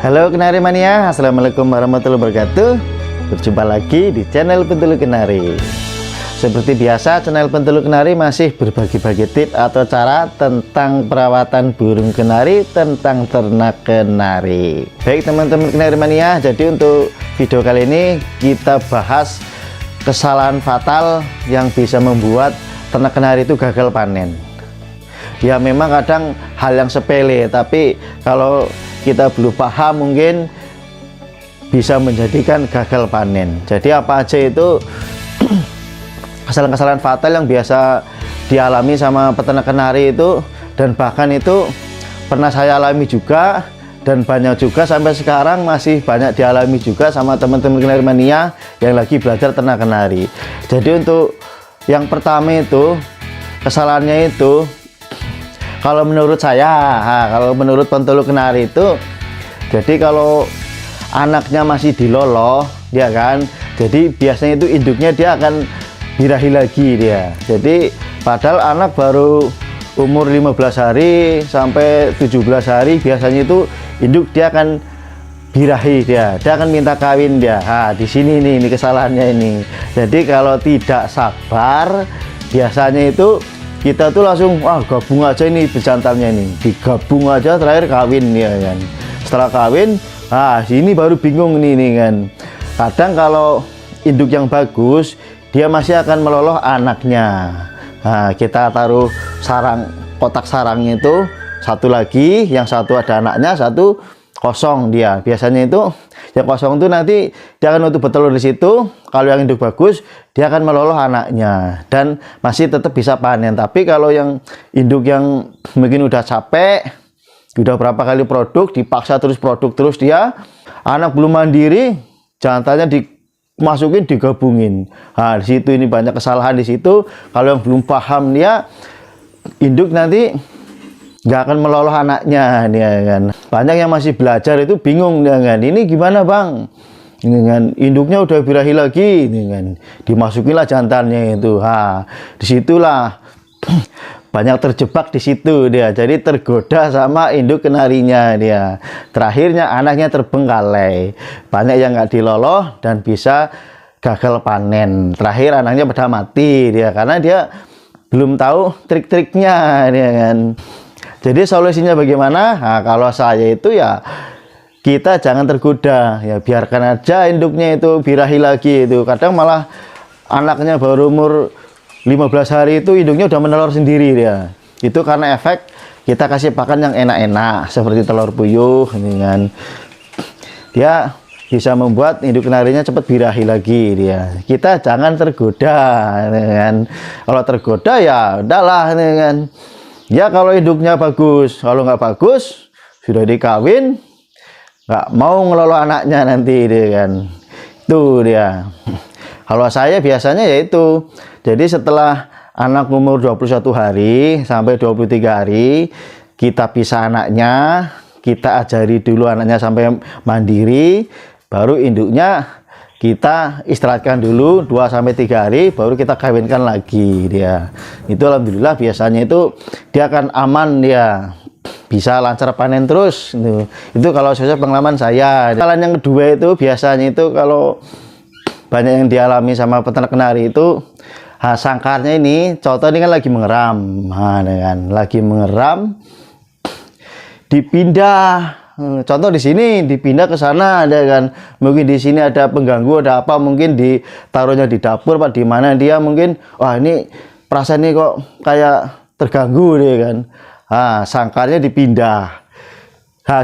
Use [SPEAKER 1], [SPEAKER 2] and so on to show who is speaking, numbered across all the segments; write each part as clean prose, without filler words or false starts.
[SPEAKER 1] Halo Kenari Mania, Assalamualaikum warahmatullahi wabarakatuh. Berjumpa lagi di channel Pentulu Kenari. Seperti biasa, channel Pentulu Kenari masih berbagi-bagi tips atau cara tentang perawatan burung kenari, tentang ternak kenari. Baik teman-teman Kenari Mania, jadi untuk video kali ini kita bahas kesalahan fatal yang bisa membuat ternak kenari itu gagal panen. Ya memang kadang hal yang sepele, tapi kalau kita belum paham mungkin bisa menjadikan gagal panen. Jadi apa aja itu kesalahan-kesalahan fatal yang biasa dialami sama peternak kenari itu, dan bahkan itu pernah saya alami juga, dan banyak juga sampai sekarang masih banyak dialami juga sama teman-teman Kenari Mania yang lagi belajar ternak kenari. Jadi untuk yang pertama itu kesalahannya itu, kalau menurut saya, kalau menurut Pentulu Kenari itu, jadi kalau anaknya masih diloloh, dia kan, jadi biasanya itu induknya dia akan birahi lagi dia. Jadi padahal anak baru umur 15 hari sampai 17 hari biasanya itu induk dia akan birahi, dia akan minta kawin dia. Di sini nih, ini kesalahannya ini. Jadi kalau tidak sabar biasanya itu kita tuh langsung gabung aja ini bejantannya ini, digabung aja terakhir kawin ya kan. Setelah kawin, sini baru bingung nih kan. Kadang kalau induk yang bagus dia masih akan meloloh anaknya. Kita taruh sarang, kotak sarangnya itu satu lagi, yang satu ada anaknya, satu kosong dia. Biasanya itu yang kosong itu nanti dia akan untuk bertelur di situ. Kalau yang induk bagus dia akan meloloh anaknya dan masih tetap bisa panen. Tapi kalau yang induk yang mungkin udah capek, udah berapa kali produk, dipaksa terus produk terus, dia anak belum mandiri, jantannya dimasukin, digabungin. Di situ ini banyak kesalahan di situ. Kalau yang belum paham dia, induk nanti nggak akan meloloh anaknya, dia kan. Banyak yang masih belajar itu bingung, dia kan. Ini gimana bang? Ini kan induknya udah birahi lagi, ini kan. Dimasukinlah jantannya itu. Disitulah banyak terjebak di situ dia. Jadi tergoda sama induk kenarinya dia. Terakhirnya anaknya terbengkalai. Banyak yang nggak diloloh dan bisa gagal panen. Terakhir anaknya pada mati dia karena dia belum tahu trik-triknya dia kan. Jadi solusinya bagaimana? Kalau saya itu ya kita jangan tergoda, ya biarkan aja induknya itu birahi lagi itu. Kadang malah anaknya baru umur 15 hari itu induknya udah menelur sendiri dia. Itu karena efek kita kasih pakan yang enak-enak seperti telur puyuh ini kan. Dia bisa membuat induk kenarinya cepat birahi lagi dia. Kita jangan tergoda kan. Kalau tergoda ya udahlah ini kan. Ya kalau induknya bagus, kalau nggak bagus sudah dikawin, nggak mau ngeloloh anaknya nanti dia kan. Itu dia. Kalau saya biasanya yaitu, jadi setelah anak umur 21 hari sampai 23 hari kita pisah anaknya, kita ajari dulu anaknya sampai mandiri, baru induknya kita istirahatkan dulu 2-3 hari, baru kita kawinkan lagi dia. Itu alhamdulillah biasanya itu dia akan aman, dia bisa lancar panen terus. Itu kalau sesuai pengalaman saya. Kesalahan yang kedua itu biasanya itu kalau banyak yang dialami sama peternak kenari itu, sangkarnya ini, contoh ini kan lagi mengeram, lagi mengeram, dipindah. Contoh di sini dipindah ke sana, ada kan, mungkin di sini ada pengganggu, ada apa, mungkin ditaruhnya di dapur, Pak, di mana dia mungkin, ini perasaan ini kok kayak terganggu dia kan. Sangkarnya dipindah.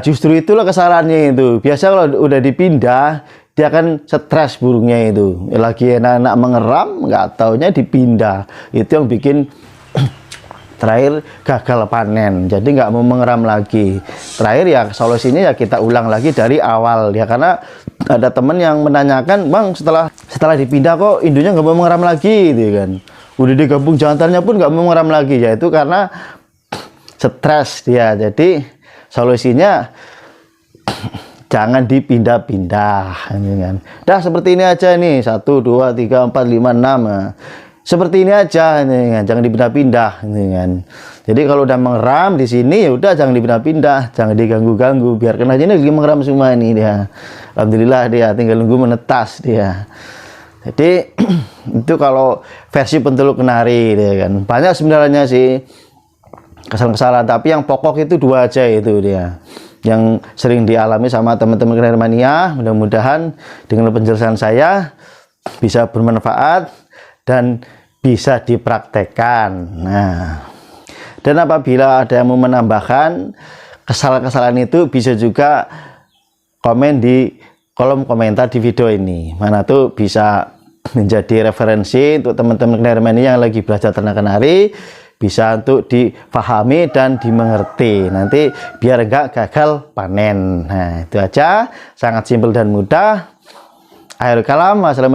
[SPEAKER 1] Justru itulah kesalahannya itu. Biasa kalau udah dipindah, dia akan stres burungnya itu. Lagi enak-enak mengeram, nggak taunya dipindah. Itu yang bikin terakhir gagal panen. Jadi nggak mau mengeram lagi. Terakhir ya solusinya ya kita ulang lagi dari awal ya, karena ada temen yang menanyakan, bang setelah dipindah kok induknya nggak mau mengeram lagi gitu kan. Udah digabung jantannya pun nggak mau mengeram lagi, ya itu karena stres dia. Jadi solusinya jangan dipindah-pindah kan. Dah seperti ini aja nih, 1 2 3 4 5 6. seperti ini aja, ini kan, jangan dipindah-pindah, ini kan. Jadi kalau udah mengeram di sini, ya udah jangan dipindah-pindah, jangan diganggu-ganggu, biarkan aja ini lagi mengeram semua ini dia. Alhamdulillah dia tinggal nunggu menetas dia. Jadi itu kalau versi penteluk kenari, dia kan. Banyak sebenarnya sih kesalahan-kesalahan, tapi yang pokok itu 2 aja itu dia. Yang sering dialami sama teman-teman kenari mania. Mudah-mudahan dengan penjelasan saya bisa bermanfaat dan bisa dipraktekkan. Nah, dan apabila ada yang mau menambahkan kesalahan-kesalahan itu, bisa juga komen di kolom komentar di video ini. Mana tuh bisa menjadi referensi untuk teman-teman kenari mania yang lagi belajar ternak kenari, bisa untuk difahami dan dimengerti. Nanti biar enggak gagal panen. Nah, itu aja, sangat simpel dan mudah. Akhirul kalam, wassalamualaikum.